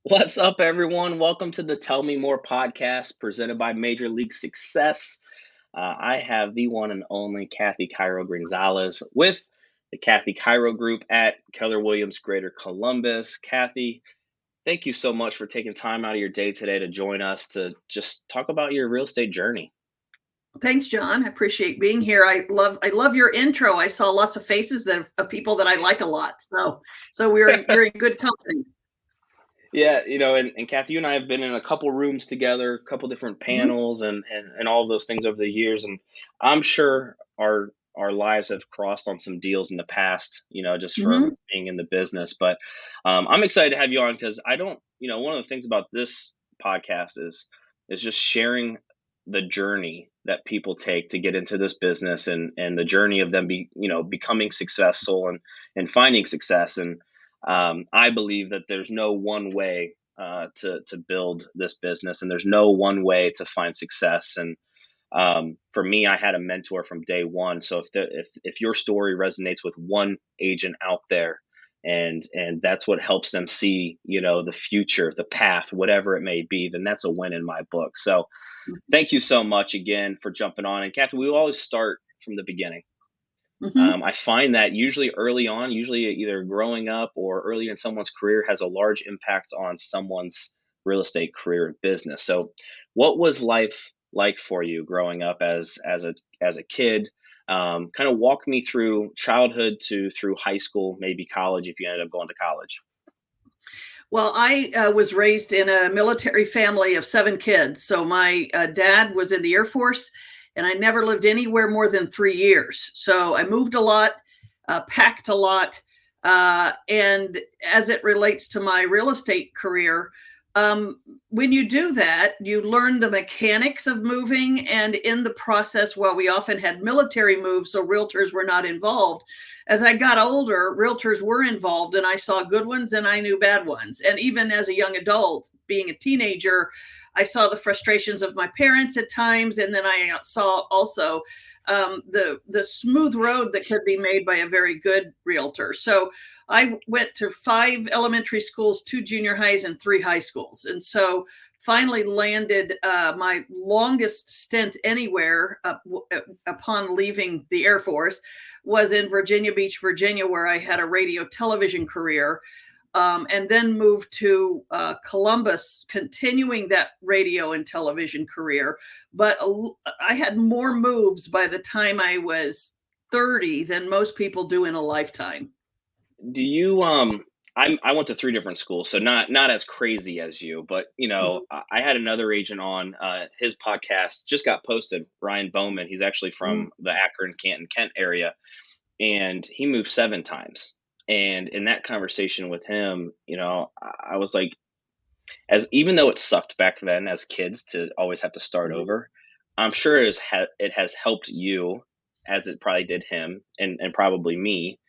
What's up, everyone? Welcome to the Tell Me More podcast presented by Major League Success. I have the one and only Kathy Chiero Greenzalis with the Kathy Chiero Group at Keller Williams Greater Columbus. Kathy, thank you so much for taking time out of your day today to join us to just talk about your real estate journey. Thanks, John. I appreciate being here. I love your intro. I saw lots of faces of people that I like a lot. So you're in good company. Yeah, and Kathy, you and I have been in a couple rooms together, a couple different Mhm. panels and all of those things over the years. And I'm sure our lives have crossed on some deals in the past, just Mhm. from being in the business. But I'm excited to have you on because I don't, one of the things about this podcast is just sharing the journey that people take to get into this business and the journey of them becoming successful and finding success. And I believe that there's no one way to build this business, and there's no one way to find success. And for me, I had a mentor from day one. So if your story resonates with one agent out there, and that's what helps them see, the future, the path, whatever it may be, then that's a win in my book. So thank you so much again for jumping on. And Kathy, we always start from the beginning. Mhm. I find that usually early on, usually either growing up or early in someone's career, has a large impact on someone's real estate career and business. So, what was life like for you growing up as a kid? Kind of walk me through childhood to through high school, maybe college if you ended up going to college. Well, I was raised in a military family of 7 kids. So my dad was in the Air Force, and I never lived anywhere more than 3 years. So I moved a lot, packed a lot. And as it relates to my real estate career, when you do that, you learn the mechanics of moving. And in the process, while we often had military moves, so realtors were not involved, as I got older, realtors were involved, and I saw good ones and I knew bad ones. And even as a young adult, being a teenager, I saw the frustrations of my parents at times, and then I saw also the smooth road that could be made by a very good realtor. So I went to 5 elementary schools, 2 junior highs, and 3 high schools, and so finally landed my longest stint anywhere upon leaving the Air Force was in Virginia Beach, Virginia, where I had a radio television career, and then moved to Columbus, continuing that radio and television career. But I had more moves by the time I was 30 than most people do in a lifetime. Do you I went to 3 different schools, so not as crazy as you, but I had another agent on his podcast just got posted, Ryan Bowman. He's actually Mhm. from the Akron, Canton, Kent area, and he moved 7 times. And in that conversation with him, I was like, as even though it sucked back then as kids to always have to start Mhm. over, I'm sure it has helped you as it probably did him and probably me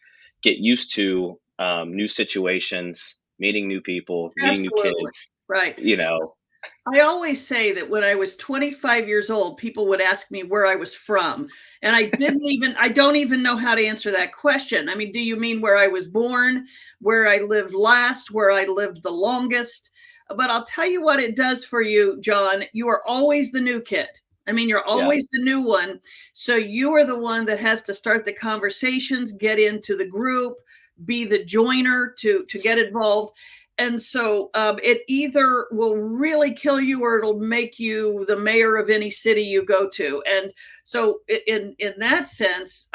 get used to new situations, meeting new people, meeting new Absolutely. kids, Right. you know. I always say that when I was 25 years old, people would ask me where I was from. And I don't even know how to answer that question. I mean, do you mean where I was born, where I lived last, where I lived the longest? But I'll tell you what it does for you, John. You are always the new kid. I mean, you're Yeah. always the new one. So you are the one that has to start the conversations, get into the group, be the joiner to get involved. And so it either will really kill you or it'll make you the mayor of any city you go to. And so in that sense,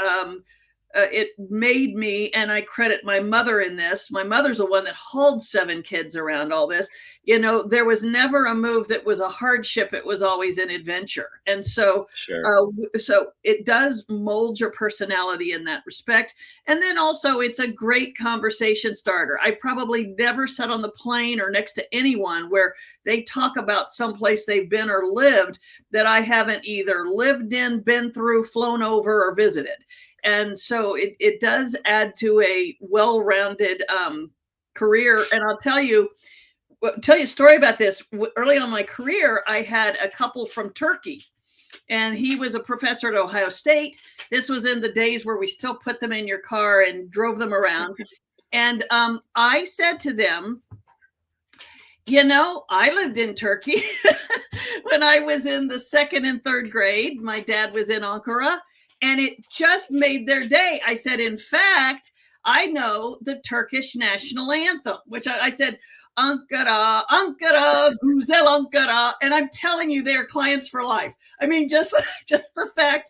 it made me, and I credit my mother in this. My mother's the one that hauled 7 kids around all this. There was never a move that was a hardship. It was always an adventure. And so, Sure. so it does mold your personality in that respect. And then also, it's a great conversation starter. I've probably never sat on the plane or next to anyone where they talk about someplace they've been or lived that I haven't either lived in, been through, flown over, or visited. And so it does add to a well-rounded career. And I'll tell you a story about this. Early on in my career, I had a couple from Turkey, and he was a professor at Ohio State. This was in the days where we still put them in your car and drove them around. And I said to them, I lived in Turkey when I was in the second and third grade. My dad was in Ankara, and it just made their day. I said, in fact, I know the Turkish national anthem, which I said, Ankara, Ankara, Güzel Ankara. And I'm telling you, they're clients for life. I mean, just the fact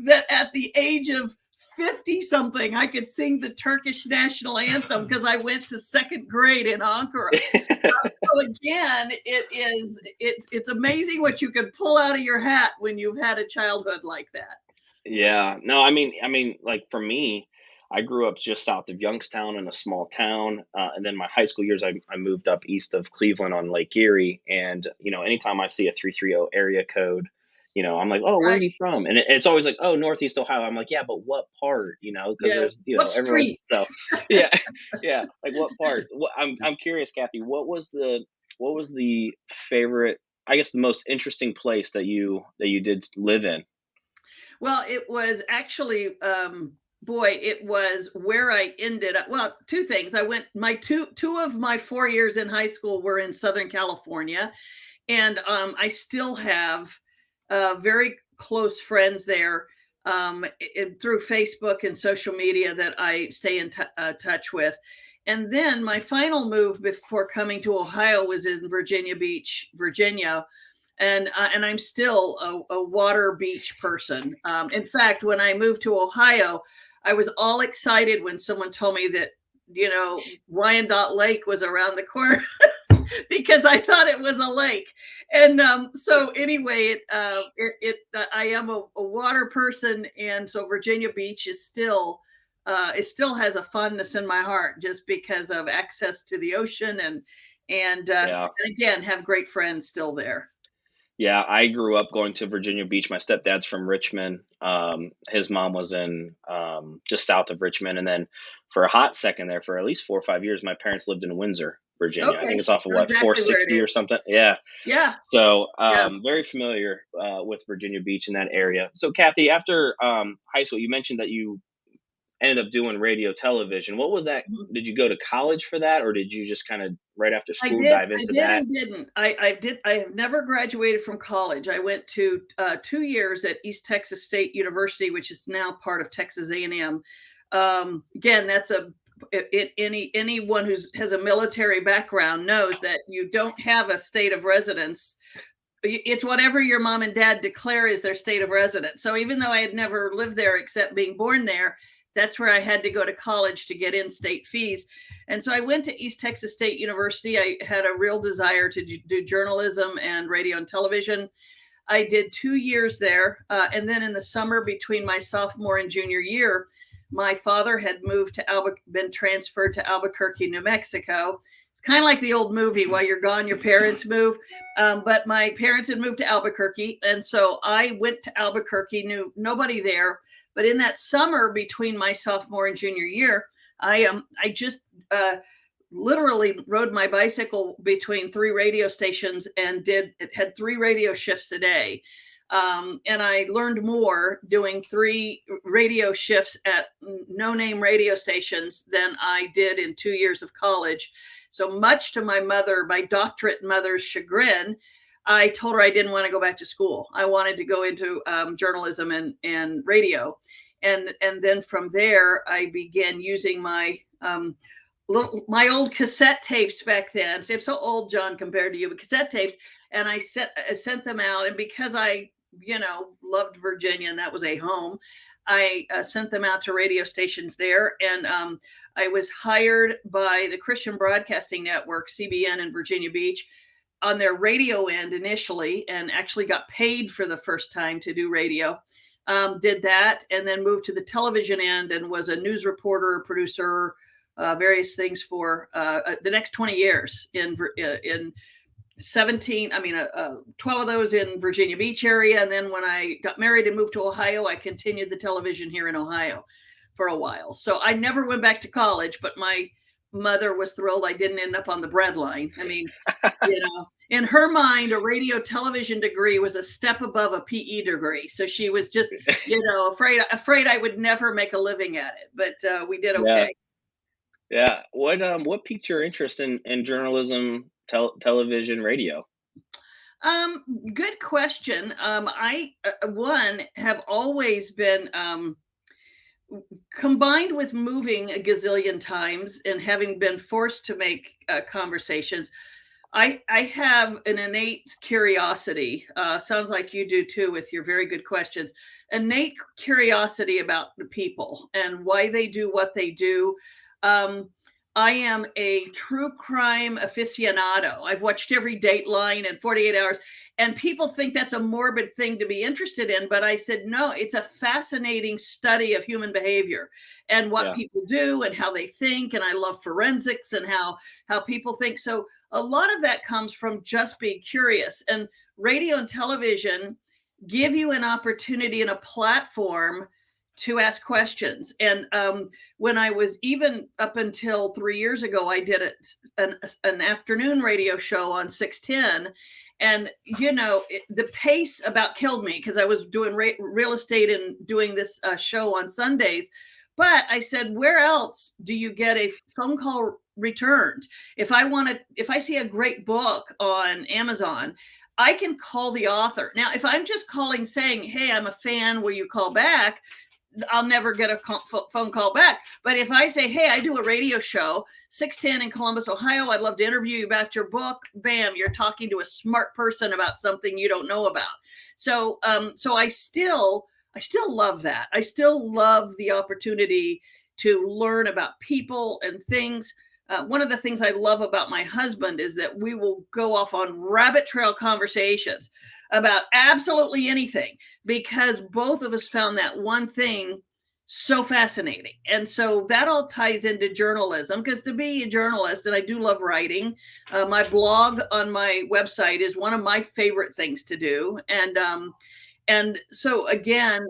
that at the age of 50 something, I could sing the Turkish national anthem because I went to second grade in Ankara. So again, it's amazing what you can pull out of your hat when you've had a childhood like that. Yeah. No, I mean, like for me, I grew up just south of Youngstown in a small town, and then my high school years, I moved up east of Cleveland on Lake Erie, and anytime I see a 330 area code, I'm like, oh, where are Right. you from? And it's always like, oh, Northeast Ohio. I'm like, yeah, but what part? Because Yes. there's What everyone. street? So, yeah, yeah, like what part? I'm curious, Kathy. What was the favorite? I guess the most interesting place that you did live in. Well, it was actually, boy, it was where I ended up. Well, two things. I went my two of my 4 years in high school were in Southern California, and I still have very close friends there through Facebook and social media that I stay in touch with. And then my final move before coming to Ohio was in Virginia Beach, Virginia, and I'm still a water beach person. In fact, when I moved to Ohio, I was all excited when someone told me that Wyandotte Lake was around the corner because I thought it was a lake. And so anyway, I am a water person, and so Virginia Beach is still. It still has a fondness in my heart just because of access to the ocean and Yeah. again have great friends still there. Yeah, I grew up going to Virginia Beach. My stepdad's from Richmond. His mom was in just south of Richmond, and then for a hot second there, for at least 4 or 5 years, my parents lived in Windsor, Virginia. I think Okay, it's off of know what exactly where it 460 or is. something. Yeah. Yeah, So yeah. very familiar with Virginia Beach in that area. So Kathy, after high school, you mentioned that you ended up doing radio television. What was that? Mhm. Did you go to college for that, or did you just kind of right after I school did, dive I into did that? and didn't. I did. I have never graduated from college. I went to 2 years at East Texas State University, which is now part of Texas A&M. Again, that's anyone who has a military background knows that you don't have a state of residence. It's whatever your mom and dad declare is their state of residence. So even though I had never lived there except being born there, that's where I had to go to college to get in-state fees. And so I went to East Texas State University. I had a real desire to do journalism and radio and television. I did 2 years there. And then in the summer between my sophomore and junior year, my father had moved to been transferred to Albuquerque, New Mexico. It's kind of like the old movie, while you're gone, your parents move. But my parents had moved to Albuquerque. And so I went to Albuquerque, knew nobody there. But in that summer between my sophomore and junior year, I just literally rode my bicycle between three radio stations and had three radio shifts a day. And I learned more doing three radio shifts at no-name radio stations than I did in 2 years of college. So much to my doctorate mother's chagrin, I told her I didn't want to go back to school. I wanted to go into journalism and radio. And then from there, I began using my old cassette tapes back then. So I'm so old, John, compared to you, but cassette tapes. And I sent them out. And because I, loved Virginia and that was a home, I sent them out to radio stations there. And I was hired by the Christian Broadcasting Network, CBN in Virginia Beach, on their radio end initially, and actually got paid for the first time to do radio. Did that and then moved to the television end and was a news reporter, producer, various things for the next 20 years in 17, 12 of those in Virginia Beach area. And then when I got married and moved to Ohio, I continued the television here in Ohio for a while. So I never went back to college, but my mother was thrilled I didn't end up on the breadline. I mean, in her mind, a radio television degree was a step above a PE degree. So she was just, afraid I would never make a living at it. But we did Yeah. okay. Yeah. What piqued your interest in journalism, television, radio? Good question. I one have always been combined with moving a gazillion times and having been forced to make conversations. I have an innate curiosity. Sounds like you do too, with your very good questions. Innate curiosity about the people and why they do what they do. Um, I am a true crime aficionado. I've watched every Dateline and 48 Hours, and people think that's a morbid thing to be interested in. But I said, no, it's a fascinating study of human behavior and what Yeah. people do and how they think. And I love forensics and how people think. So a lot of that comes from just being curious, and radio and television give you an opportunity and a platform to ask questions. And when I was, even up until 3 years ago, I did an afternoon radio show on 610. And, the pace about killed me because I was doing real estate and doing this show on Sundays. But I said, where else do you get a phone call returned? If I see a great book on Amazon, I can call the author. Now, if I'm just calling saying, hey, I'm a fan, will you call back? I'll never get a phone call back. But if I say, hey, I do a radio show, 610 in Columbus, Ohio, I'd love to interview you about your book. Bam, you're talking to a smart person about something you don't know about. So I still love that. I still love the opportunity to learn about people and things. One of the things I love about my husband is that we will go off on rabbit trail conversations about absolutely anything, because both of us found that one thing so fascinating. And so that all ties into journalism, because to be a journalist, and I do love writing, my blog on my website is one of my favorite things to do. And so again,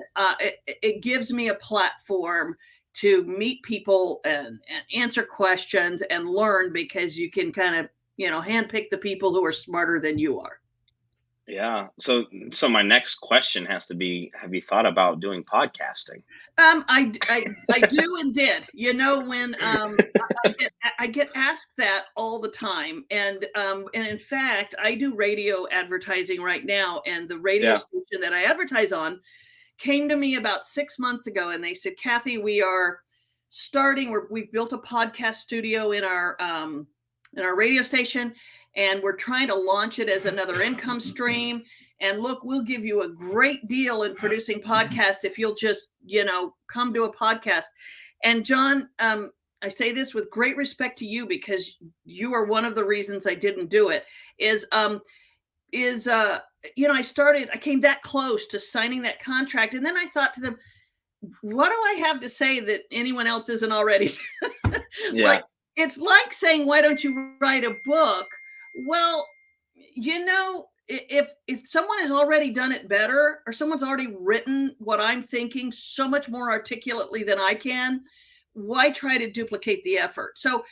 it gives me a platform to meet people and answer questions and learn, because you can kind of, handpick the people who are smarter than you are. Yeah. So my next question has to be, have you thought about doing podcasting? I do and did. When I get asked that all the time, and in fact, I do radio advertising right now, and the radio Yeah. station that I advertise on came to me about 6 months ago, and they said, Kathy, we are we've built a podcast studio in our radio station, and we're trying to launch it as another income stream. And look, we'll give you a great deal in producing podcasts if you'll just, come to a podcast. And Jon, I say this with great respect to you, because you are one of the reasons I didn't do it, I came that close to signing that contract. And then I thought to them, what do I have to say that anyone else isn't already? Yeah. Like, it's like saying, why don't you write a book? Well, if someone has already done it better, or someone's already written what I'm thinking so much more articulately than I can, why try to duplicate the effort? So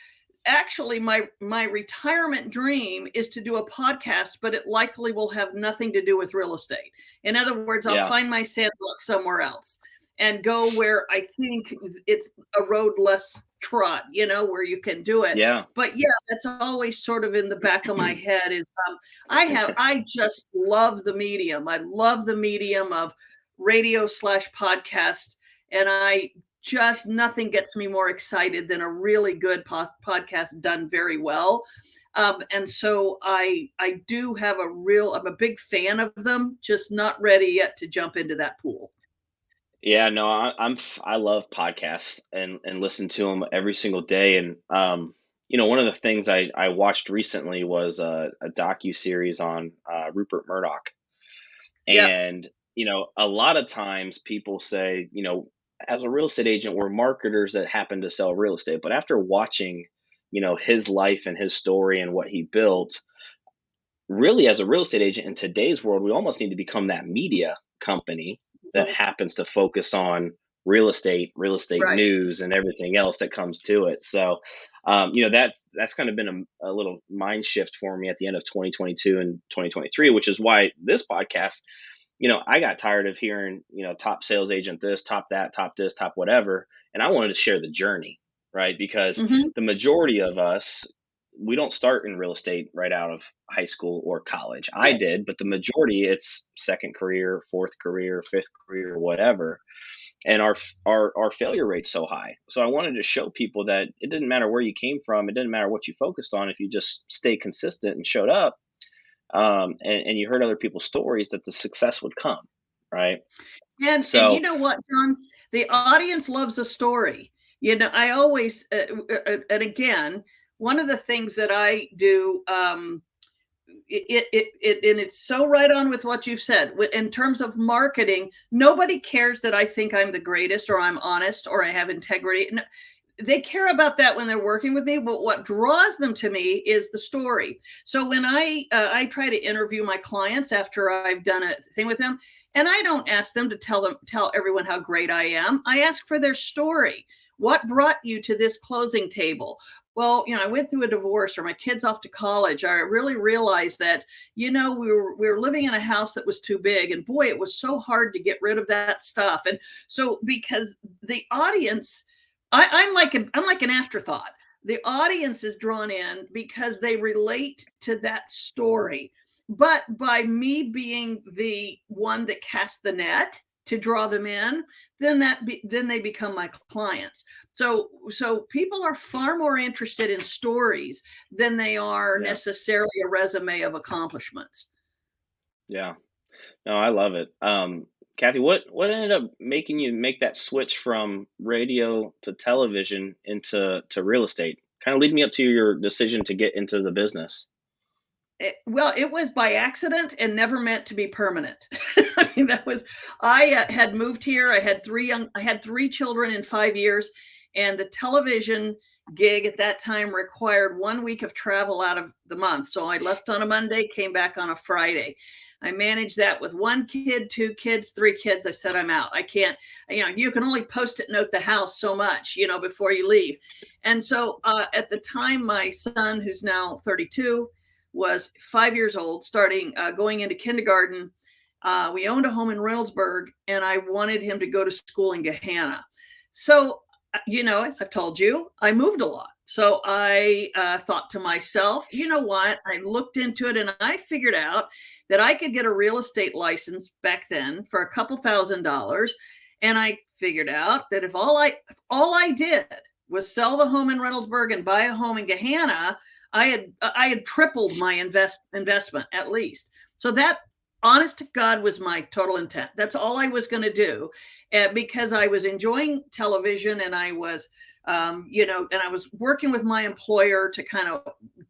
actually, my retirement dream is to do a podcast, but it likely will have nothing to do with real estate. In other words, I'll find my sandbox somewhere else and go where I think it's a road less trod, where you can do it. Yeah. But yeah, that's always sort of in the back of my head is I just love the medium. I love the medium of radio/podcast. And nothing gets me more excited than a really good podcast done very well. And so I do have I'm a big fan of them, just not ready yet to jump into that pool. Yeah, no, I love podcasts and listen to them every single day. And one of the things I watched recently was a docu-series on Rupert Murdoch. Yep. And a lot of times people say, as a real estate agent, we're marketers that happen to sell real estate. But after watching, his life and his story and what he built, really, as a real estate agent in today's world, we almost need to become that media company that happens to focus on real estate Right. news, and everything else that comes to it. So, that's kind of been a little mind shift for me at the end of 2022 and 2023, which is why this podcast, I got tired of hearing, top sales agent this, top that, top this, top whatever. And I wanted to share the journey, right? Because the majority of us, we don't start in real estate right out of high school or college. I Right. did, but the majority, it's second career, fourth career, fifth career, whatever. And our failure rate's so high. So I wanted to show people that it didn't matter where you came from, it didn't matter what you focused on. If you just stay consistent and showed up, and you heard other people's stories, that the success would come, right? And you So know what, John? The audience loves a story. I always and again, one of the things that I do, and it's so right on with what you've said in terms of marketing. Nobody cares that I think I'm the greatest, or I'm honest, or I have integrity. They care about that when they're working with me, but what draws them to me is the story. So when I try to interview my clients after I've done a thing with them, and I don't ask them to tell everyone how great I am. I ask for their story. What brought you to this closing table? Well, I went through a divorce, or my kids off to college. I really realized that, we were living in a house that was too big, and boy, it was so hard to get rid of that stuff. And so, because the audience, I'm like an afterthought. The audience is drawn in because they relate to that story. But by me being the one that casts the net to draw them in, then they become my clients. So people are far more interested in stories than they are yeah, necessarily a resume of accomplishments. yeah. No, I love it. Kathy, what ended up making you make that switch from radio to television into real estate? Kind of lead me up to your decision to get into the business. Well, it was by accident and never meant to be permanent. I mean, I had moved here. I had three children in 5 years, and the television gig at that time required 1 week of travel out of the month. So I left on a Monday, came back on a Friday. I managed that with 1 kid, 2 kids, 3 kids. I said, I'm out. I can't, you can only post-it note the house so much, before you leave. And so at the time, my son, who's now 32, was 5 years old, starting going into kindergarten. We owned a home in Reynoldsburg, and I wanted him to go to school in Gahanna. So, as I've told you, I moved a lot. So I thought to myself, you know what? I looked into it, and I figured out that I could get a real estate license back then for a couple $1,000s. And I figured out that if all I did was sell the home in Reynoldsburg and buy a home in Gahanna, I had tripled my investment at least. So that, honest to God, was my total intent. That's all I was going to do, because I was enjoying television, and I was, and I was working with my employer to kind of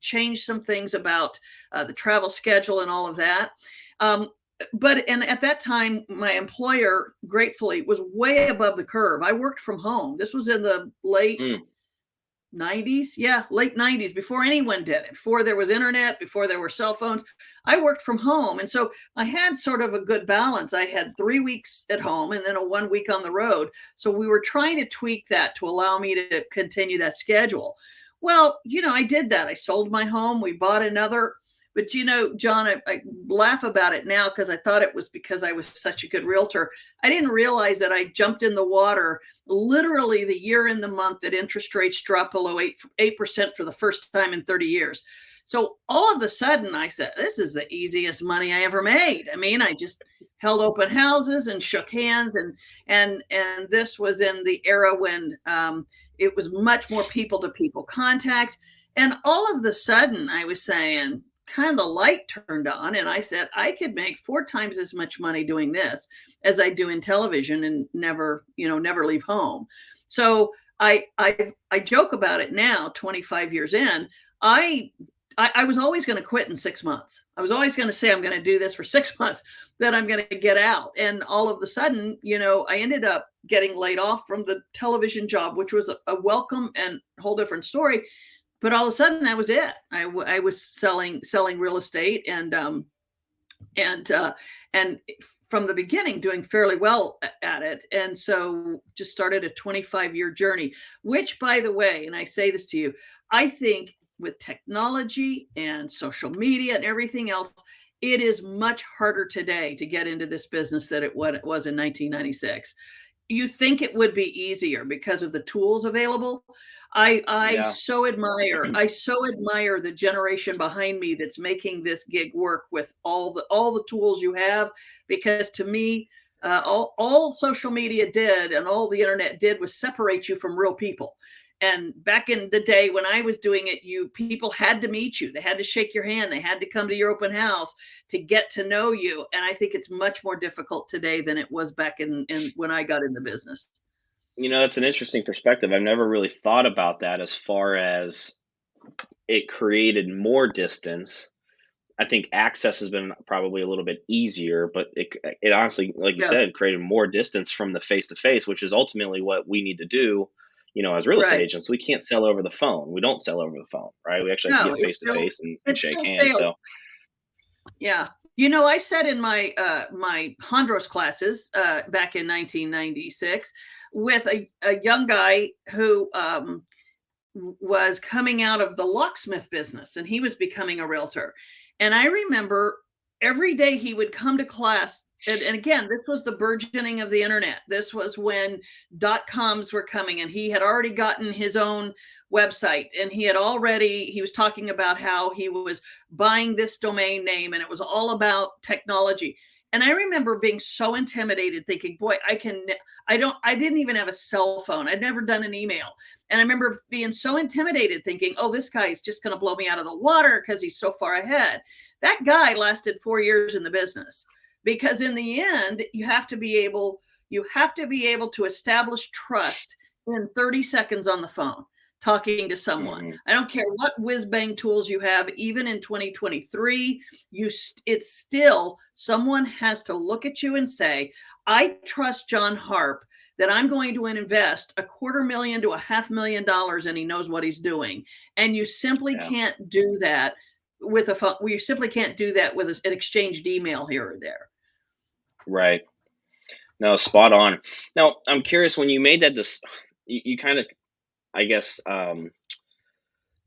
change some things about the travel schedule and all of that. And at that time, my employer, gratefully, was way above the curve. I worked from home. This was in the late Mm, 90s. Yeah, late 90s, before anyone did it, before there was internet, before there were cell phones. I worked from home, and so I had sort of a good balance. I had 3 weeks at home and then a 1 week on the road. So we were trying to tweak that to allow me to continue that schedule. Well, I did that. I sold my home, we bought another. But John, I laugh about it now because I thought it was because I was such a good realtor. I didn't realize that I jumped in the water literally the year and the month that interest rates dropped below 8% for the first time in 30 years. So all of a sudden I said, this is the easiest money I ever made. I mean, I just held open houses and shook hands, and this was in the era when it was much more people to people contact. And all of the sudden I was saying, kind of the light turned on, and I said, I could make 4 times as much money doing this as I do in television, and never leave home. So I joke about it now, 25 years in. I was always going to quit in 6 months. I was always going to say, I'm going to do this for 6 months, then I'm going to get out. And all of a sudden, I ended up getting laid off from the television job, which was a welcome and whole different story. But all of a sudden, that was it. I was selling real estate, and from the beginning doing fairly well at it. And so just started a 25-year journey, which, by the way, and I say this to you, I think with technology and social media and everything else, it is much harder today to get into this business than what it was in 1996. you think it would be easier because of the tools available. I Yeah. so admire the generation behind me that's making this gig work with all the tools you have, because to me, all social media did and all the internet did was separate you from real people. And back in the day when I was doing it, people had to meet you. They had to shake your hand. They had to come to your open house to get to know you. And I think it's much more difficult today than it was back in when I got in the business. That's an interesting perspective. I've never really thought about that as far as it created more distance. I think access has been probably a little bit easier, but it honestly, like you Yeah, said, created more distance from the face to face, which is ultimately what we need to do. As real estate right. agents, we can't sell over the phone. We don't sell over the phone, right? We actually have to No, get face to face and it's shake still hands. sales. So, Yeah. I said in my my Hondros classes back in 1996 with a young guy who was coming out of the locksmith business, and he was becoming a realtor. And I remember every day he would come to class. And again, this was the burgeoning of the internet. This was when .coms were coming, and he had already gotten his own website, and he was talking about how he was buying this domain name, and it was all about technology. And I remember being so intimidated, thinking, boy, I didn't even have a cell phone. I'd never done an email. And I remember being so intimidated, thinking, oh, this guy is just going to blow me out of the water because he's so far ahead. That guy lasted 4 years in the business, because in the end, you have to be able to establish trust in 30 seconds on the phone talking to someone. mhm, I don't care what whiz bang tools you have, even in 2023, it's still, someone has to look at you and say, I trust Jon Harp that I'm going to invest $250,000 to $500,000 and he knows what he's doing. And you simply yeah, can't do that with a phone. You simply can't do that with an exchanged email here or there. right. No, spot on. Now, I'm curious when you made that, you kind of, I guess,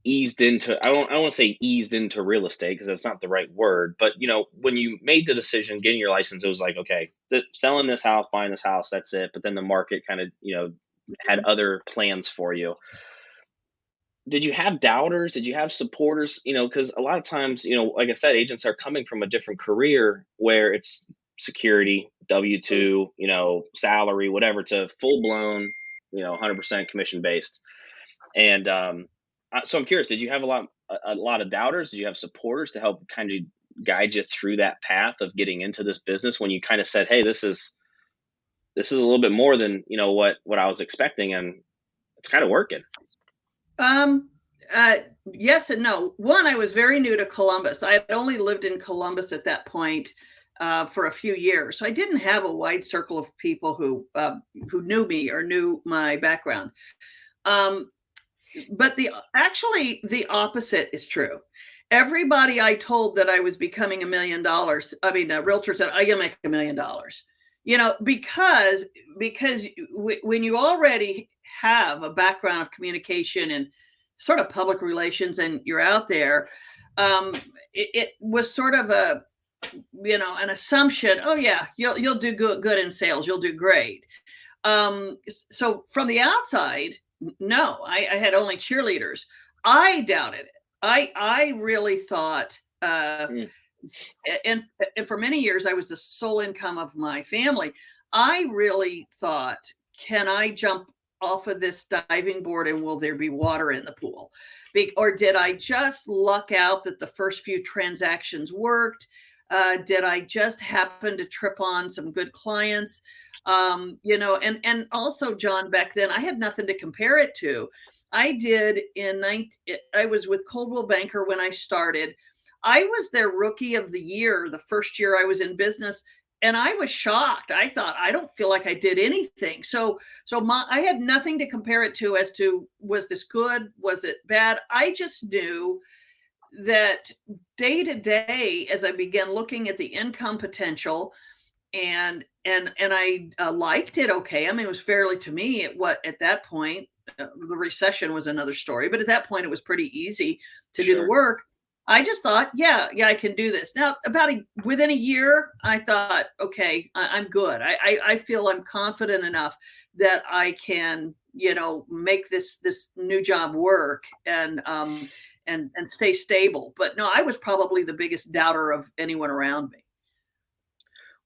eased into, I don't want to say eased into real estate because that's not the right word, but when you made the decision getting your license, it was like, okay, selling this house, buying this house, that's it. But then the market kind of had other plans for you. Did you have doubters? Did you have supporters? Because a lot of times, like I said, agents are coming from a different career where it's security, W two, salary, whatever, to full blown, 100% commission based. And so I'm curious, did you have a lot of doubters? Did you have supporters to help kind of guide you through that path of getting into this business when you kind of said, "Hey, this is a little bit more than what I was expecting, and it's kind of working." Um, yes and no. One, I was very new to Columbus. I had only lived in Columbus at that point for a few years, so I didn't have a wide circle of people who knew me or knew my background. Um, but the opposite is true. Everybody I told that I was becoming $1 million, I mean, a realtor said, "I can make $1 million." Because when you already have a background of communication and sort of public relations, and you're out there, it was sort of an assumption. Oh yeah, you'll do good in sales. You'll do great. So from the outside, no, I had only cheerleaders. I doubted it. I really thought, Mm, and for many years I was the sole income of my family. I really thought, can I jump off of this diving board and will there be water in the pool? Or did I just luck out that the first few transactions worked? Did I just happen to trip on some good clients? And also, John, back then I had nothing to compare it to. I was with Coldwell Banker when I started. I was their rookie of the year, the first year I was in business, and I was shocked. I thought, I don't feel like I did anything. I had nothing to compare it to as to, was this good? Was it bad? I just knew that day to day, as I began looking at the income potential, and I liked it. Okay, I mean, it was fairly, to me, at that point, the recession was another story, but at that point, it was pretty easy to do the sure. work. I just thought, yeah, I can do this. Now, within a year, I thought, okay, I'm good. I feel I'm confident enough that I can, make this new job work and stay stable. But no, I was probably the biggest doubter of anyone around me.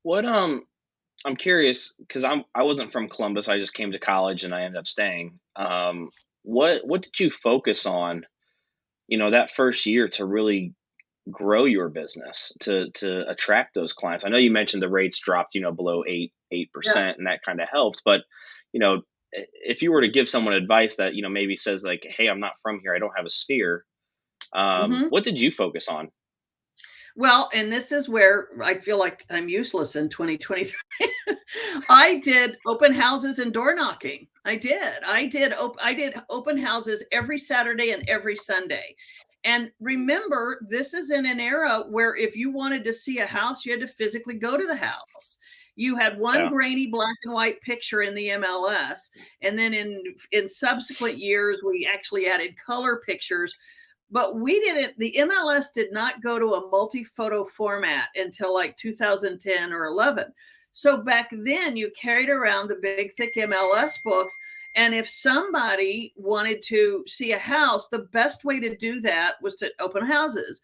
What I'm curious because I wasn't from Columbus. I just came to college and I ended up staying. What did you focus on, that first year to really grow your business to attract those clients? I know you mentioned the rates dropped, below 8%, and that kind of helped. But you know, if you were to give someone advice that maybe says like, "Hey, I'm not from here. I don't have a sphere." Hmm. What did you focus on? Well, and this is where I feel like I'm useless in 2023. I did open houses and door knocking. I did open houses every Saturday and every Sunday. And remember, this is in an era where if you wanted to see a house, you had to physically go to the house. You had one Yeah, grainy black and white picture in the MLS, and then in subsequent years, we actually added color pictures, but we didn't, the MLS did not go to a multi-photo format until like 2010 or 11. So back then you carried around the big thick MLS books, and if somebody wanted to see a house, the best way to do that was to open houses.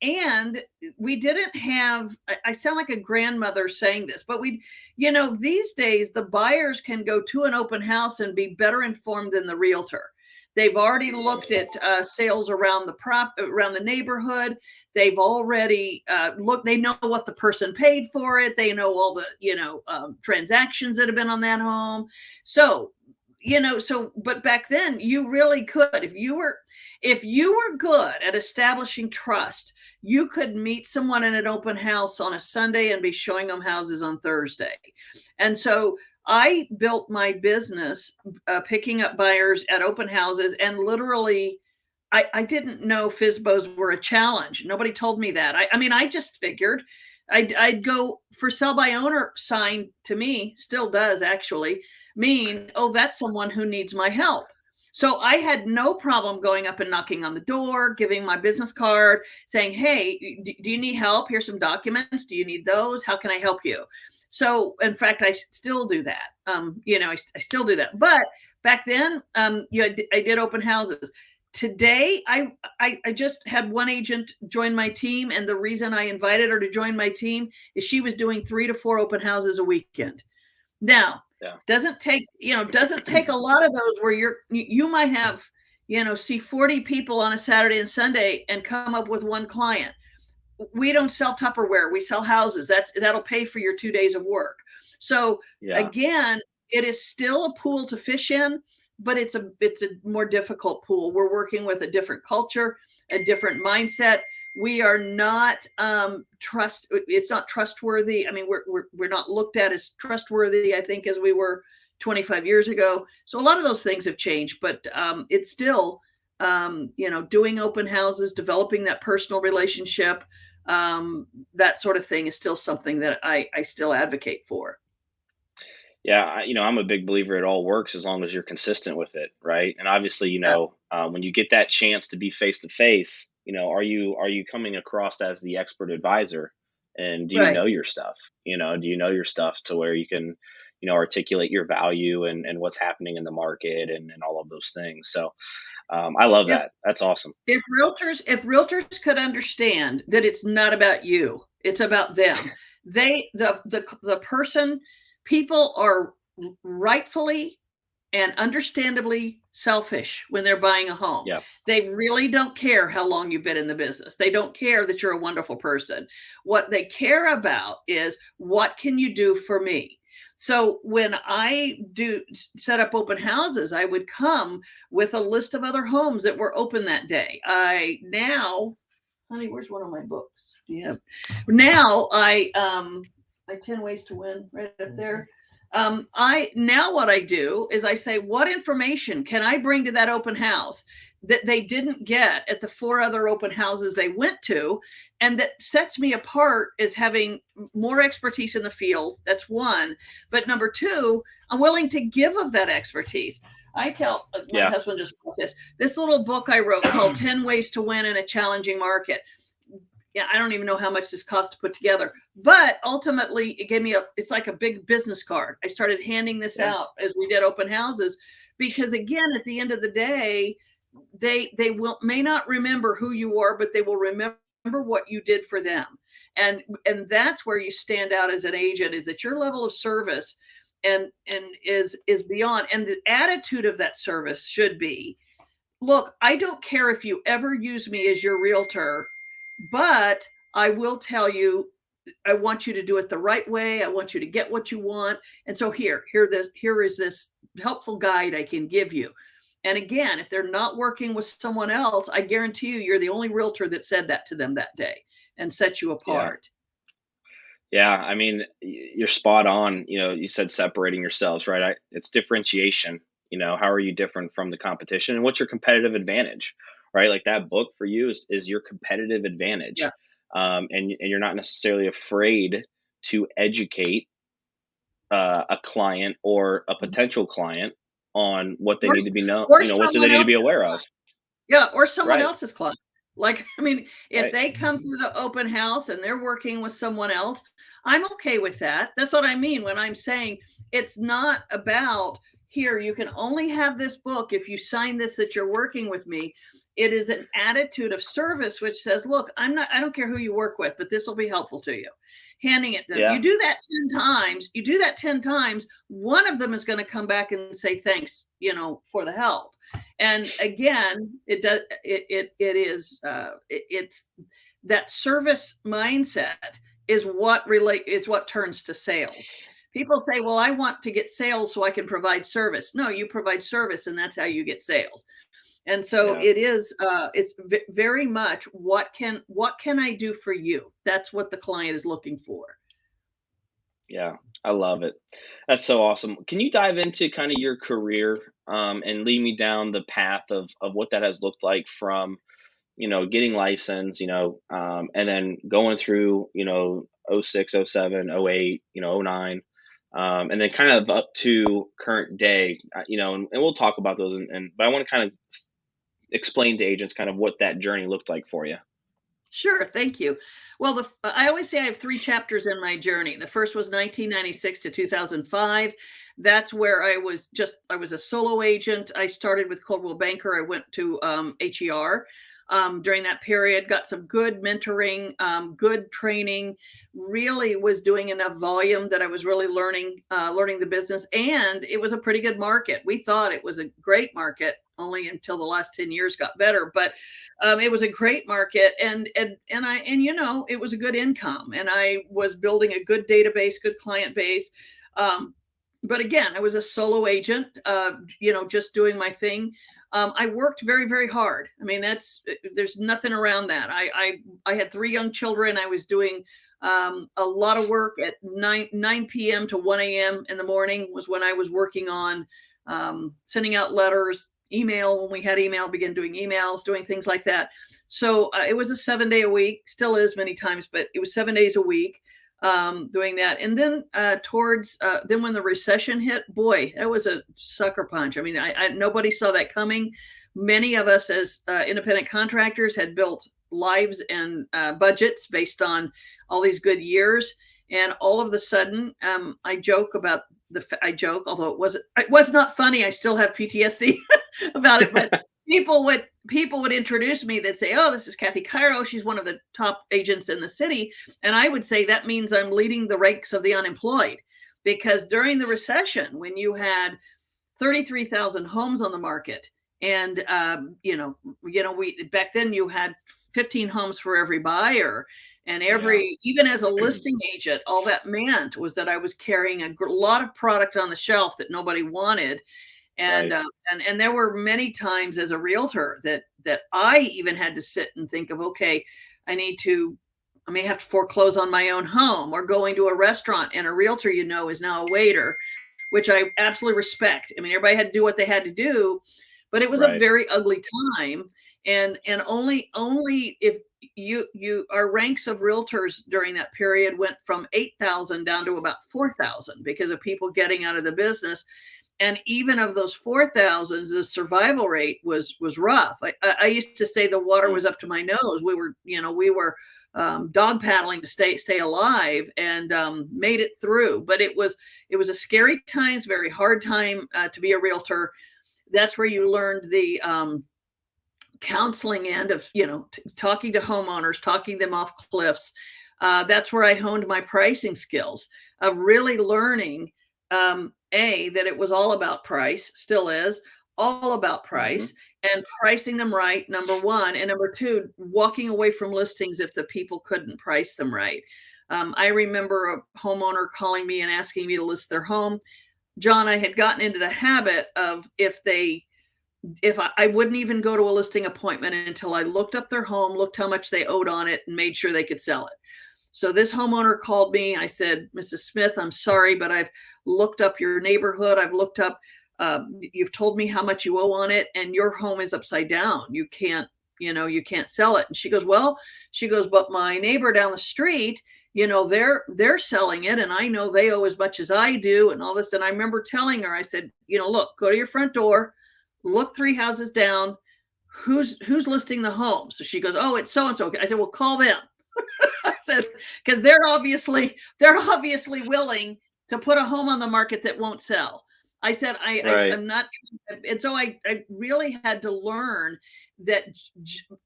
And we didn't have, I sound like a grandmother saying this, but these days the buyers can go to an open house and be better informed than the realtor. They've already looked at sales around the neighborhood. They've already looked. They know what the person paid for it. They know all the transactions that have been on that home. So but back then you really could, if you were good at establishing trust, you could meet someone in an open house on a Sunday and be showing them houses on Thursday. And so I built my business picking up buyers at open houses, and literally I didn't know FSBOs were a challenge. Nobody told me that. I mean, I just figured I'd go for sell by owner sign, to me still does actually mean, oh, that's someone who needs my help. So I had no problem going up and knocking on the door, giving my business card, saying, hey, do you need help? Here's some documents. Do you need those? How can I help you? So in fact, I still do that. I still do that. But back then, I did open houses. Today, I just had one agent join my team, and the reason I invited her to join my team is she was doing 3 to 4 open houses a weekend. Now, yeah, doesn't take a lot of those where you might have, see 40 people on a Saturday and Sunday and come up with one client. We don't sell Tupperware. We sell houses. That'll pay for your 2 days of work. So yeah. again, it is still a pool to fish in, but it's a more difficult pool. We're working with a different culture, a different mindset. We are not it's not trustworthy. I mean, we're not looked at as trustworthy, I think, as we were 25 years ago. So a lot of those things have changed, but it's still doing open houses, developing that personal relationship, that sort of thing is still something that I still advocate for. Yeah, I'm a big believer it all works as long as you're consistent with it, right? And obviously, Yeah, when you get that chance to be face to face, are you coming across as the expert advisor? And do you right. know your stuff? Do you know your stuff to where you can, articulate your value and what's happening in the market and all of those things. So I love If that. That's awesome. if realtors could understand that it's not about you, it's about them. The person, people are rightfully and understandably selfish when they're buying a home. Yeah, They really don't care how long you've been in the business. They don't care that you're a wonderful person. What they care about is, what can you do for me? So when I do set up open houses, I would come with a list of other homes that were open that day. Honey, where's one of my books? Do you have? Now I 10 ways to win right up there. What I do is I say, what information can I bring to that open house that they didn't get at the 4 other open houses they went to, and that sets me apart as having more expertise in the field. That's one. But number 2, I'm willing to give of that expertise. I tell my Yeah. husband just bought this little book I wrote called 10 Ways to Win in a Challenging Market. Yeah, I don't even know how much this cost to put together, but ultimately it gave me it's like a big business card. I started handing this out as we did open houses, because again, at the end of the day, they may not remember who you are, but they will remember what you did for them. And that's where you stand out as an agent, is that your level of service and is beyond. And the attitude of that service should be, look, I don't care if you ever use me as your realtor, but I will tell you, I want you to do it the right way. I want you to get what you want. And so here is this helpful guide I can give you. And again, if they're not working with someone else, I guarantee you're the only realtor that said that to them that day and set you Yeah. apart. Yeah, I mean, you're spot on. You said separating yourselves, right? It's differentiation. How are you different from the competition, and what's your competitive advantage, right? Like that book for you is your competitive advantage, Yeah. and you're not necessarily afraid to educate a client or a potential client on what they Or, need to be know. or What do they someone need to else. be aware of? Yeah, or someone Right. else's client. Like, I mean, if Right. they come to the open house and they're working with someone else, I'm okay with that. That's what I mean when I'm saying it's not about, here, you can only have this book if you sign this that you're working with me. It is an attitude of service which says, look, I don't care who you work with, but this will be helpful to you. Handing it to them. Yeah. You do that 10 times, one of them is going to come back and say thanks, for the help. And again, it's that service mindset is what turns to sales. People say, well, I want to get sales so I can provide service. No, you provide service, and that's how you get sales. And so Yeah. it's very much what can I do for you? That's what the client is looking for. Yeah, I love it. That's so awesome. Can you dive into kind of your career, and lead me down the path of what that has looked like from, getting licensed, and then going through, 06, 07, 08, 09, and then kind of up to current day, and we'll talk about those. But I want to kind of explain to agents kind of what that journey looked like for you. Sure, thank you. Well, I always say I have 3 chapters in my journey. The first was 1996 to 2005. That's where I was a solo agent. I started with Coldwell Banker. I went to HER during that period, got some good mentoring, good training, really was doing enough volume that I was really learning the business, and it was a pretty good market. We thought it was a great market only until the last 10 years got better, but it was a great market, and it was a good income, and I was building a good database, good client base. But again, I was a solo agent, just doing my thing. I worked very, very hard. I mean, there's nothing around that. I had 3 young children. I was doing a lot of work at 9 p.m. to 1 a.m. in the morning was when I was working on sending out letters, email. When we had email, began doing emails, doing things like that. So it was a 7-day a week, still is many times, but it was 7 days a week doing that. And then then when the recession hit, boy, that was a sucker punch. I mean, nobody saw that coming. Many of us as independent contractors had built lives and budgets based on all these good years. And all of a sudden, I joke, although it was not funny. I still have PTSD about it, but people would introduce me. They'd say, "Oh, this is Kathy Chiero. She's one of the top agents in the city." And I would say that means I'm leading the ranks of the unemployed, because during the recession, when you had 33,000 homes on the market, and we back then you had 15 homes for every buyer, and even as a listing agent, all that meant was that I was carrying a lot of product on the shelf that nobody wanted. And Right. and there were many times as a realtor that I even had to sit and think of, okay, I may have to foreclose on my own home, or going to a restaurant and a realtor is now a waiter, which I absolutely respect. I mean, everybody had to do what they had to do, but it was a Right. very ugly time. And only if our ranks of realtors during that period went from 8,000 down to about 4,000 because of people getting out of the business. And even of those 4,000s, the survival rate was rough. I used to say the water was up to my nose. We were dog paddling to stay alive, and made it through. But it was a scary times, very hard time to be a realtor. That's where you learned the counseling end of, talking to homeowners, talking them off cliffs. That's where I honed my pricing skills of really learning, that it was all about price, still is all about price, and pricing them right, number one. And number two, walking away from listings if the people couldn't price them right. I remember a homeowner calling me and asking me to list their home. John, I had gotten into the habit of if I wouldn't even go to a listing appointment until I looked up their home, looked how much they owed on it, and made sure they could sell it. So this homeowner called me. I said, Mrs. Smith, I'm sorry, but I've looked up your neighborhood. I've looked up, you've told me how much you owe on it, and your home is upside down. You can't sell it. And she goes, but my neighbor down the street, they're selling it, and I know they owe as much as I do, and all this. And I remember telling her, I said, look, go to your front door, look 3 houses down. Who's listing the home? So she goes, oh, it's so-and-so. I said, well, call them. I said, because they're obviously willing to put a home on the market that won't sell. I said, I'm not. And so I really had to learn that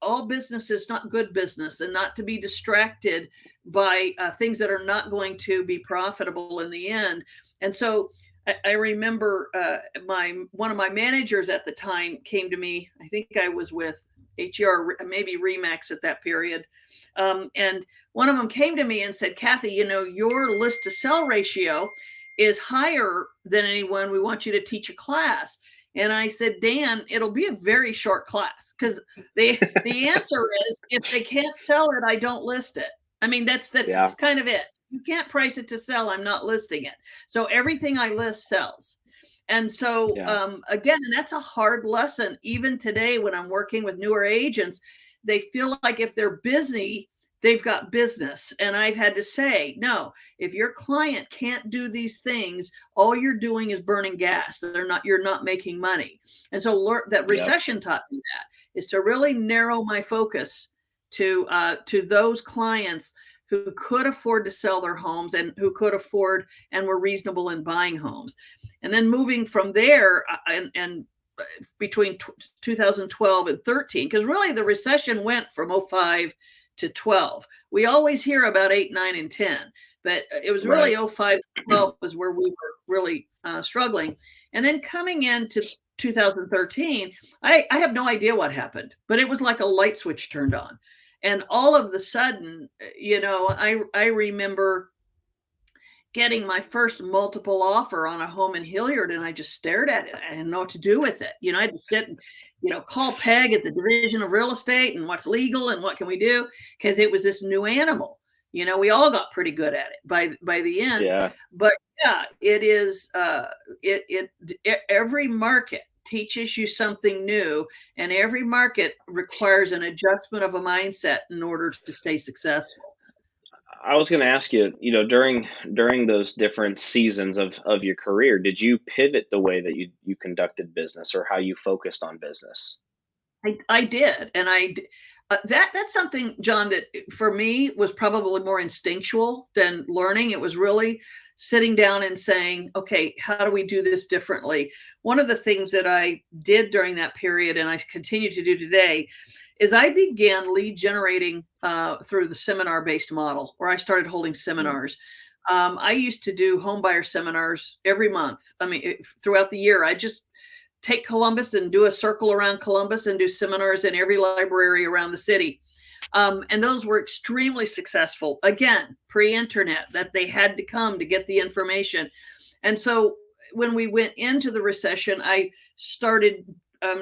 all business is not good business, and not to be distracted by things that are not going to be profitable in the end. And so I remember one of my managers at the time came to me. I think I was with HER, maybe Remax at that period. And one of them came to me and said, Kathy, your list to sell ratio is higher than anyone. We want you to teach a class. And I said, Dan, it'll be a very short class, because the answer is, if they can't sell it, I don't list it. I mean, that's kind of it. You can't price it to sell, I'm not listing it. So everything I list sells. And so, again, and that's a hard lesson. Even today, when I'm working with newer agents, they feel like if they're busy, they've got business. And I've had to say, no, if your client can't do these things, all you're doing is burning gas. You're not making money. And so that recession taught me that, is to really narrow my focus to those clients who could afford to sell their homes, and who could afford and were reasonable in buying homes. And then moving from there, and between 2012 and 13, because really the recession went from 05 to 12. We always hear about 8, 9, and 10, but it was really 05 to 12 was where we were really struggling. And then coming into 2013, I have no idea what happened, but it was like a light switch turned on. And all of the sudden, I remember getting my first multiple offer on a home in Hilliard, and I just stared at it. I didn't know what to do with it. I had to sit and, call Peg at the Division of Real Estate and what's legal and what can we do, because it was this new animal. We all got pretty good at it by the end. Yeah. But it is every market teaches you something new, and every market requires an adjustment of a mindset in order to stay successful. I was going to ask you, during those different seasons of your career, did you pivot the way that you conducted business, or how you focused on business? I did. And that's something, John, that for me was probably more instinctual than learning. It was really sitting down and saying, okay, how do we do this differently? One of the things that I did during that period, and I continue to do today, is I began lead generating through the seminar-based model, where I started holding seminars. I used to do home buyer seminars every month. I mean, throughout the year, I just take Columbus and do a circle around Columbus and do seminars in every library around the city. And those were extremely successful. Again, pre-internet, that they had to come to get the information. And so when we went into the recession, I started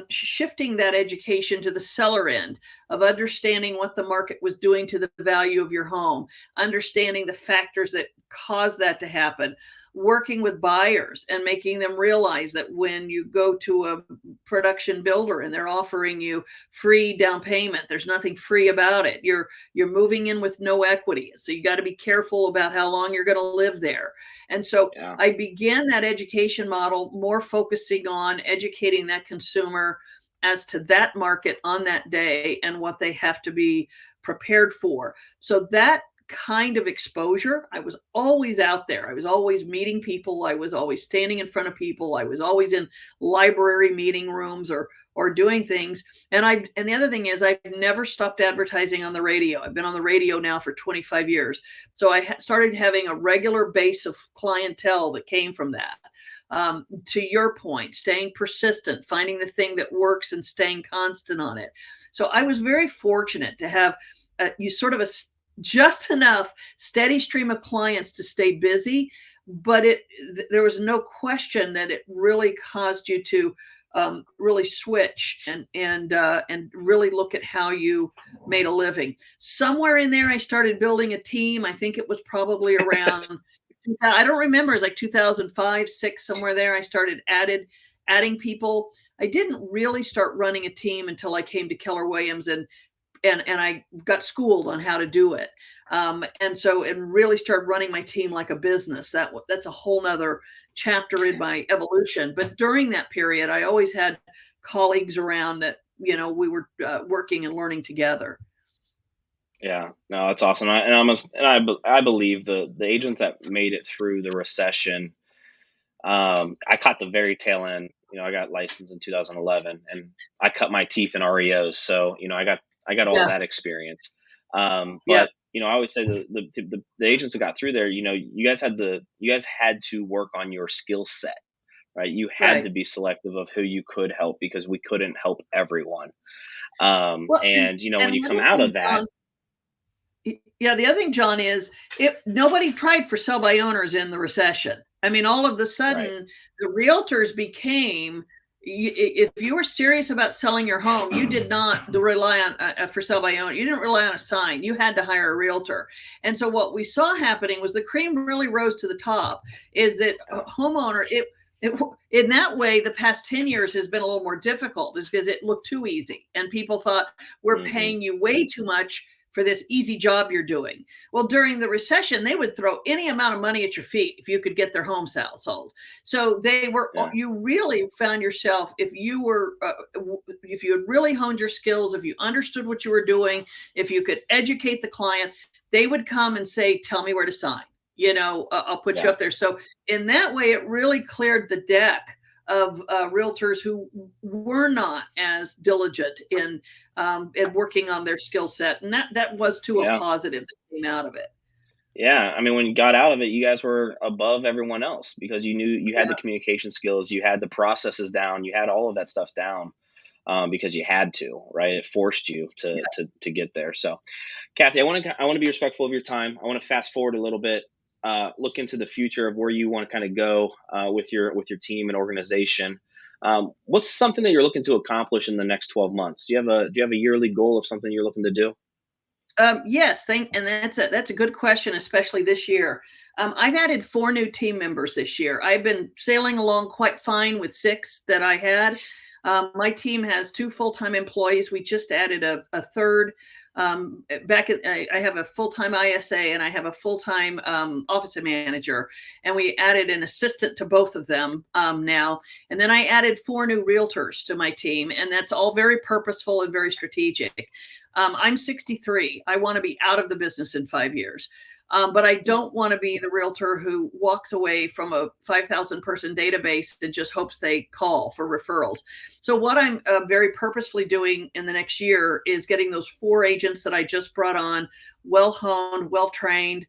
shifting that education to the seller end, of understanding what the market was doing to the value of your home, understanding the factors that caused that to happen. Working with buyers and making them realize that when you go to a production builder and they're offering you free down payment, there's nothing free about it. You're moving in with no equity. So you got to be careful about how long you're going to live there. And so I began that education model more focusing on educating that consumer as to that market on that day and what they have to be prepared for. So that kind of exposure, I was always out there. I was always meeting people. I was always standing in front of people. I was always in library meeting rooms or doing things. And the other thing is I've never stopped advertising on the radio. I've been on the radio now for 25 years. So I started having a regular base of clientele that came from that. To your point, staying persistent, finding the thing that works and staying constant on it. So I was very fortunate to have just enough steady stream of clients to stay busy, but there was no question that it really caused you to really switch and really look at how you made a living. Somewhere in there, I started building a team. I think it was probably around, I don't remember, it was like 2005, 6, somewhere there. I started adding people. I didn't really start running a team until I came to Keller Williams and I got schooled on how to do it. And really started running my team like a business. That's a whole nother chapter in my evolution. But during that period, I always had colleagues around that, we were working and learning together. Yeah, no, that's awesome. I believe the agents that made it through the recession, I caught the very tail end. I got licensed in 2011 and I cut my teeth in REOs. So, I got all of that experience. But I always say the agents that got through there, you guys had to work on your skill set, right? You had to be selective of who you could help because we couldn't help everyone. When you come out of that. The other thing, John, is nobody tried for sell by owners in the recession. I mean, all of a sudden, the realtors became, if you were serious about selling your home, you did not rely on for sell by owner. You didn't rely on a sign. You had to hire a realtor. And so what we saw happening was the cream really rose to the top. Is that a homeowner? In that way, the past 10 years has been a little more difficult, is because it looked too easy, and people thought we're paying you way too much for this easy job you're doing. Well, during the recession, they would throw any amount of money at your feet if you could get their home sold. So you really found yourself, if you had really honed your skills, if you understood what you were doing, if you could educate the client, they would come and say, tell me where to sign. I'll put you up there. So in that way, it really cleared the deck of realtors who were not as diligent in working on their skill set. And that was a positive that came out of it. Yeah. I mean, when you got out of it, you guys were above everyone else because you knew you had the communication skills, you had the processes down, you had all of that stuff down because you had to, right? It forced you to get there. So Kathy, I want to be respectful of your time. I want to fast forward a little bit. Look into the future of where you want to kind of go with your team and organization. What's something that you're looking to accomplish in the next 12 months? Do you have a yearly goal of something you're looking to do? Yes, and that's a good question, especially this year. I've added 4 new team members this year. I've been sailing along quite fine with 6 that I had. My team has 2 full-time employees. We just added a third. I have a full-time ISA and I have a full-time office manager, and we added an assistant to both of them now. And then I added 4 new realtors to my team, and that's all very purposeful and very strategic. I'm 63. I want to be out of the business in 5 years. But I don't want to be the realtor who walks away from a 5,000 person database and just hopes they call for referrals. So what I'm very purposefully doing in the next year is getting those 4 agents that I just brought on, well-honed, well-trained,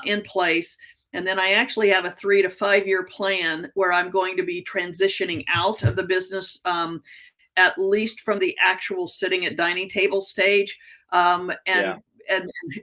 in place. And then I actually have a 3 to 5 year plan where I'm going to be transitioning out of the business, at least from the actual sitting at dining table stage, and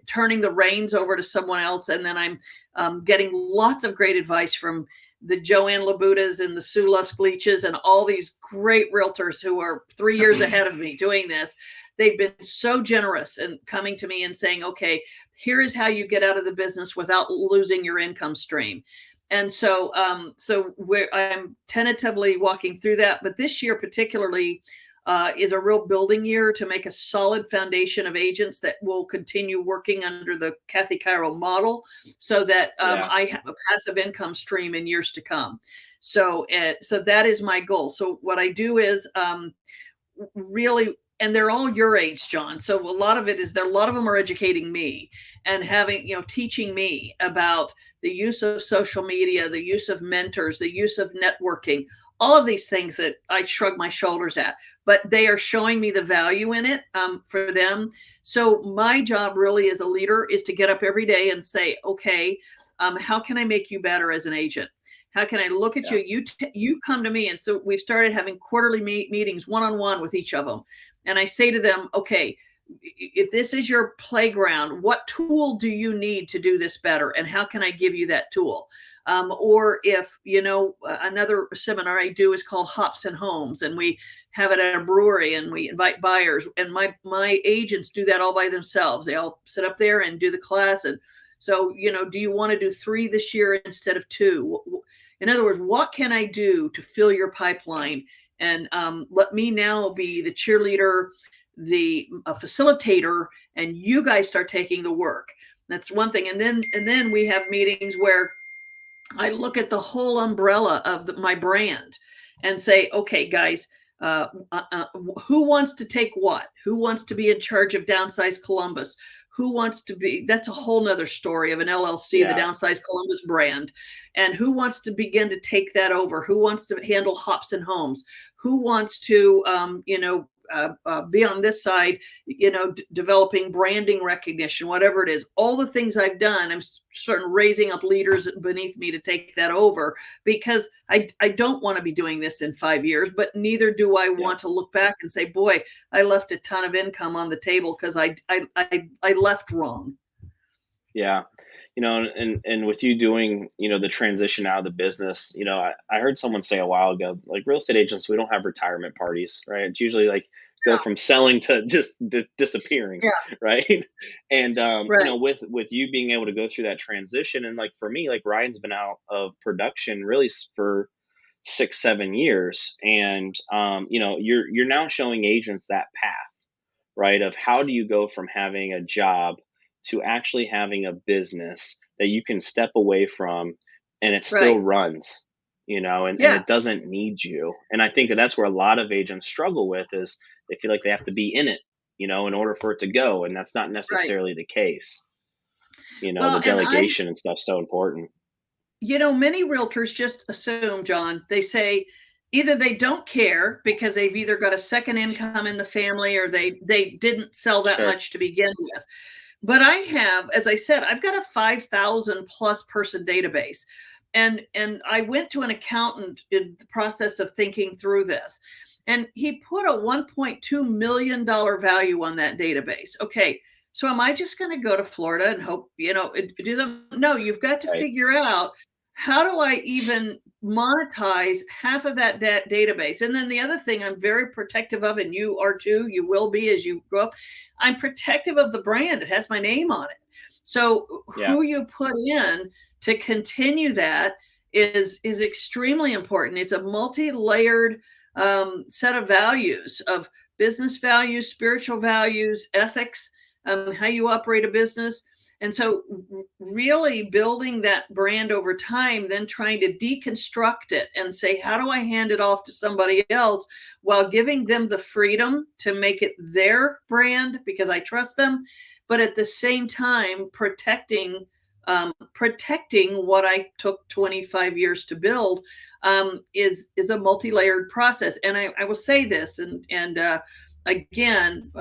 turning the reins over to someone else. And then I'm getting lots of great advice from the Joanne Labudas and the Sue Lusk Leaches and all these great realtors who are 3 years ahead of me doing this, they've been so generous in coming to me and saying, okay, here is how you get out of the business without losing your income stream. And so, I'm tentatively walking through that. But this year, particularly, is a real building year to make a solid foundation of agents that will continue working under the Kathy Chiero model, so that I have a passive income stream in years to come. So that is my goal. So what I do is really, and they're all your age, John. So a lot of it is a lot of them are educating me and having, teaching me about the use of social media, the use of mentors, the use of networking, all of these things that I shrug my shoulders at, but they are showing me the value in it for them. So my job really as a leader is to get up every day and say, okay, how can I make you better as an agent? How can I look at you? You come to me. And so we've started having quarterly meetings one-on-one with each of them. And I say to them, okay, if this is your playground, what tool do you need to do this better? And how can I give you that tool? Or if, another seminar I do is called Hops and Homes, and we have it at a brewery and we invite buyers, and my agents do that all by themselves. They all sit up there and do the class. And so, do you want to do 3 this year instead of 2? In other words, what can I do to fill your pipeline? And let me now be the cheerleader, the facilitator, and you guys start taking the work. That's one thing. And then we have meetings where I look at the whole umbrella of my brand and say, okay, guys, who wants to take what? Who wants to be in charge of Downsize Columbus? Who wants to be, that's a whole nother story of an LLC, the Downsize Columbus brand. And who wants to begin to take that over? Who wants to handle Hops and Homes? Who wants to, be on this side, developing branding recognition, whatever it is, all the things I've done, I'm sort of raising up leaders beneath me to take that over, because I don't want to be doing this in 5 years, but neither do I want to look back and say, boy, I left a ton of income on the table because I left wrong. Yeah. And with you doing, the transition out of the business, I heard someone say a while ago, like, real estate agents, we don't have retirement parties, right? It's usually like go from selling to just disappearing. Right. And, with you being able to go through that transition, and like, for me, like, Ryan's been out of production really for 6-7 years. And, you're now showing agents that path, right? Of how do you go from having a job to actually having a business that you can step away from, and it still runs, and it doesn't need you. And I think that's where a lot of agents struggle with, is they feel like they have to be in it, in order for it to go. And that's not necessarily the case. The delegation and stuff's so important. Many realtors just assume, John, they say either they don't care because they've either got a second income in the family, or they didn't sell that much to begin with. But I have, as I said, I've got a 5,000 plus person database. And I went to an accountant in the process of thinking through this, and he put a $1.2 million value on that database. Okay, so am I just going to go to Florida and hope, no, you've got to figure out, how do I even monetize half of that database? And then the other thing I'm very protective of, and you are too, you will be as you grow up, I'm protective of the brand. It has my name on it. So who you put in to continue that is extremely important. It's a multi-layered set of values, of business values, spiritual values, ethics, how you operate a business. And so really building that brand over time, then trying to deconstruct it and say, how do I hand it off to somebody else while giving them the freedom to make it their brand because I trust them, but at the same time protecting what I took 25 years to build, is a multi-layered process. And I will say this, and again,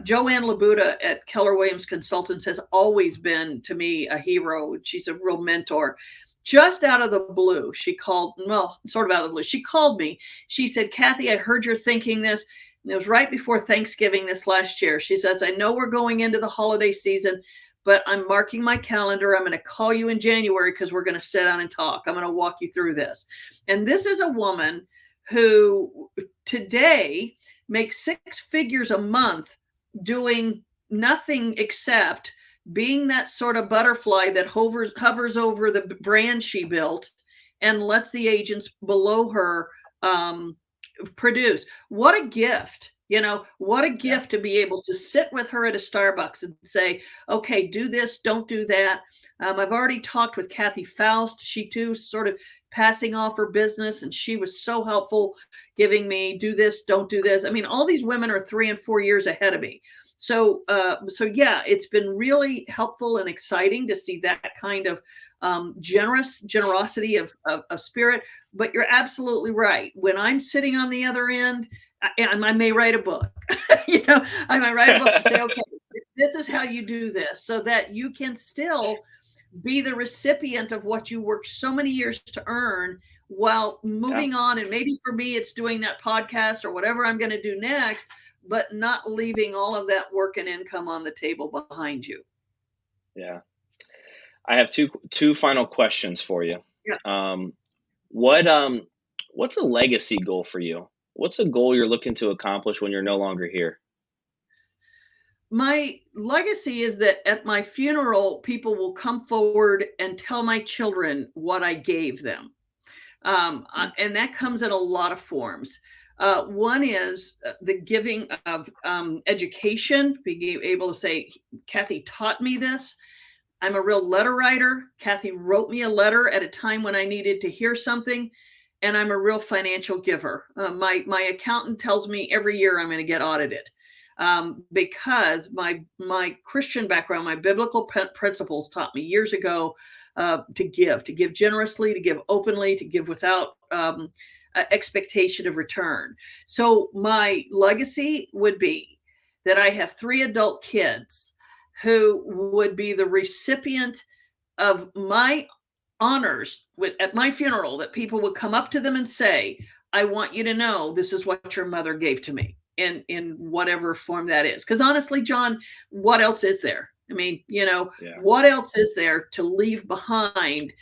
Joanne Labuda at Keller Williams Consultants has always been, to me, a hero. She's a real mentor. Just out of the blue, she called, well, sort of out of the blue, she called me. She said, Kathy, I heard you're thinking this. And it was right before Thanksgiving this last year. She says, I know we're going into the holiday season, but I'm marking my calendar. I'm going to call you in January because we're going to sit down and talk. I'm going to walk you through this. And this is a woman who today make 6 figures a month doing nothing except being that sort of butterfly that hovers over the brand she built and lets the agents below her produce. What a gift. What a gift to be able to sit with her at a Starbucks and say, okay, do this, don't do that. I've already talked with Kathy Faust. She too sort of passing off her business, and she was so helpful, giving me, do this, don't do this. I mean, all these women are 3 and 4 years ahead of me. So yeah, it's been really helpful and exciting to see that kind of generosity of spirit. But you're absolutely right. When I'm sitting on the other end, I may write a book. I might write a book to say, okay, this is how you do this, so that you can still be the recipient of what you worked so many years to earn while moving on. And maybe for me, it's doing that podcast or whatever I'm going to do next, but not leaving all of that work and income on the table behind you. Yeah. I have two final questions for you. Yeah. What's a legacy goal for you? What's a goal you're looking to accomplish when you're no longer here? My legacy is that at my funeral, people will come forward and tell my children what I gave them. And that comes in a lot of forms. One is the giving of education, being able to say, Kathy taught me this. I'm a real letter writer. Kathy wrote me a letter at a time when I needed to hear something. And I'm a real financial giver. My accountant tells me every year I'm going to get audited. Because my Christian background, my biblical principles taught me years ago to give generously, to give openly, to give without expectation of return. So my legacy would be that I have 3 adult kids who would be the recipient of my honors at my funeral, that people would come up to them and say, I want you to know this is what your mother gave to me, in whatever form that is. Because honestly, John, what else is there? I mean, what else is there to leave behind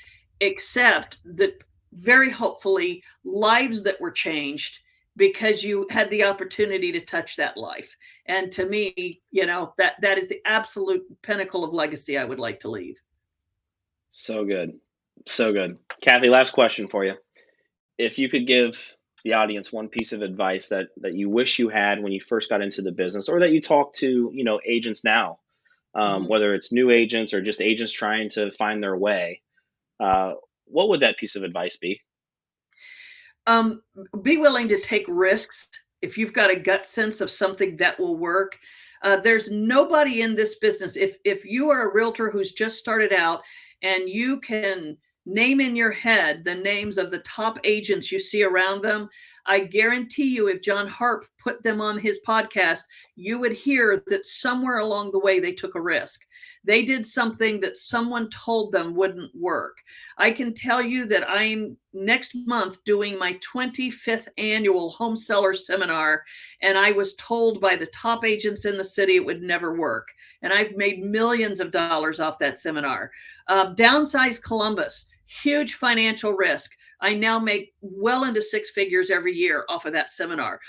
except that very hopefully lives that were changed because you had the opportunity to touch that life. And to me, that is the absolute pinnacle of legacy I would like to leave. So good. So good. Kathy, last question for you. If you could give the audience one piece of advice that you wish you had when you first got into the business, or that you talk to, agents now, whether it's new agents or just agents trying to find their way, what would that piece of advice be? Be willing to take risks. If you've got a gut sense of something that will work, there's nobody in this business. If you are a realtor who's just started out and you can name in your head the names of the top agents you see around them, I guarantee you, if Jon Harp put them on his podcast, you would hear that somewhere along the way they took a risk. They did something that someone told them wouldn't work. I can tell you that I'm next month doing my 25th annual home seller seminar, and I was told by the top agents in the city it would never work. And I've made millions of dollars off that seminar. Downsize Columbus, huge financial risk. I now make well into 6 figures every year off of that seminar.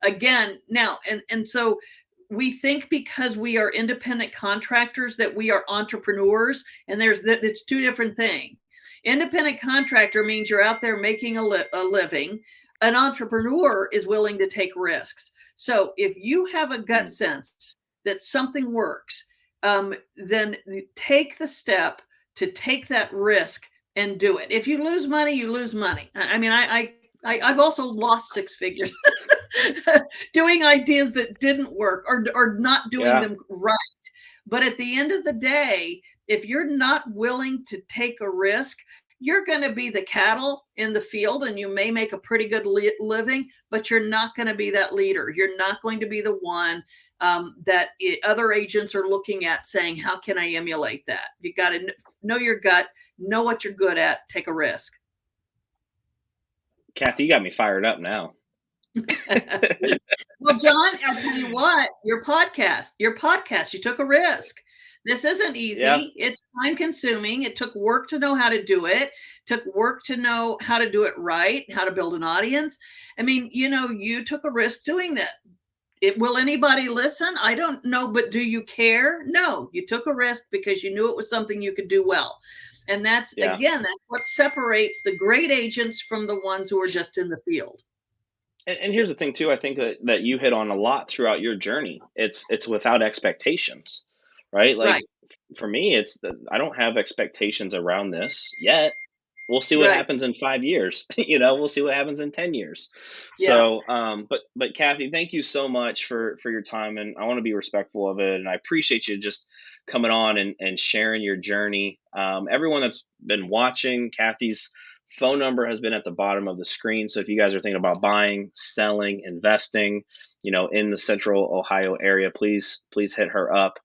Again, now, and so we think because we are independent contractors that we are entrepreneurs, and it's 2 different things. Independent contractor means you're out there making a living. An entrepreneur is willing to take risks. So if you have a gut sense that something works, then take the step to take that risk and do it. If you lose money, you lose money. I mean, I've also lost 6 figures doing ideas that didn't work or not doing them right. But at the end of the day, if you're not willing to take a risk, you're going to be the cattle in the field, and you may make a pretty good living, but you're not going to be that leader. You're not going to be the one that other agents are looking at saying, how can I emulate that? You got to know your gut, know what you're good at, take a risk. Kathy, you got me fired up now. Well, John, I'll tell you what, your podcast, you took a risk. This isn't easy. Yeah. It's time consuming. It took work to know how to do it. Took work to know how to do it right, how to build an audience. I mean, you took a risk doing that. Will anybody listen? I don't know, but do you care? No, you took a risk because you knew it was something you could do well. And that's, Yeah. again, that's what separates the great agents from the ones who are just in the field. And here's the thing too, I think that you hit on a lot throughout your journey. It's without expectations, right? Like Right, for me, it's that I don't have expectations around this yet. We'll see what right. happens in 5 years. We'll see what happens in 10 years. Yeah. So, but Kathy, thank you so much for your time, and I want to be respectful of it, and I appreciate you just coming on and sharing your journey. Everyone that's been watching, Kathy's phone number has been at the bottom of the screen. So if you guys are thinking about buying, selling, investing, in the Central Ohio area, please hit her up.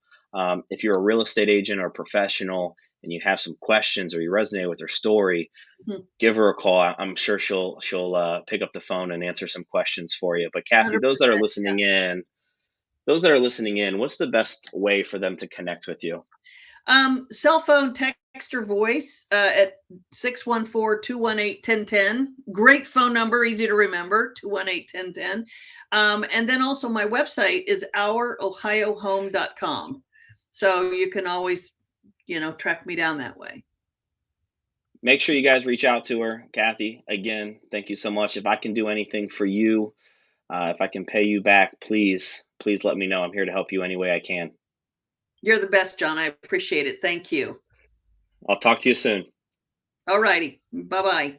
If you're a real estate agent or professional and you have some questions or you resonate with her story, Mhm. give her a call. I'm sure she'll pick up the phone and answer some questions for you. But Kathy, 100%. those that are listening in, what's the best way for them to connect with you? Cell phone, text, or voice at 614-218-1010. Great phone number, easy to remember, 218-1010. And then also my website is ourohiohome.com. So you can always, track me down that way. Make sure you guys reach out to her. Kathy, again, thank you so much. If I can do anything for you, if I can pay you back, please let me know. I'm here to help you any way I can. You're the best, John. I appreciate it. Thank you. I'll talk to you soon. All righty. Bye-bye.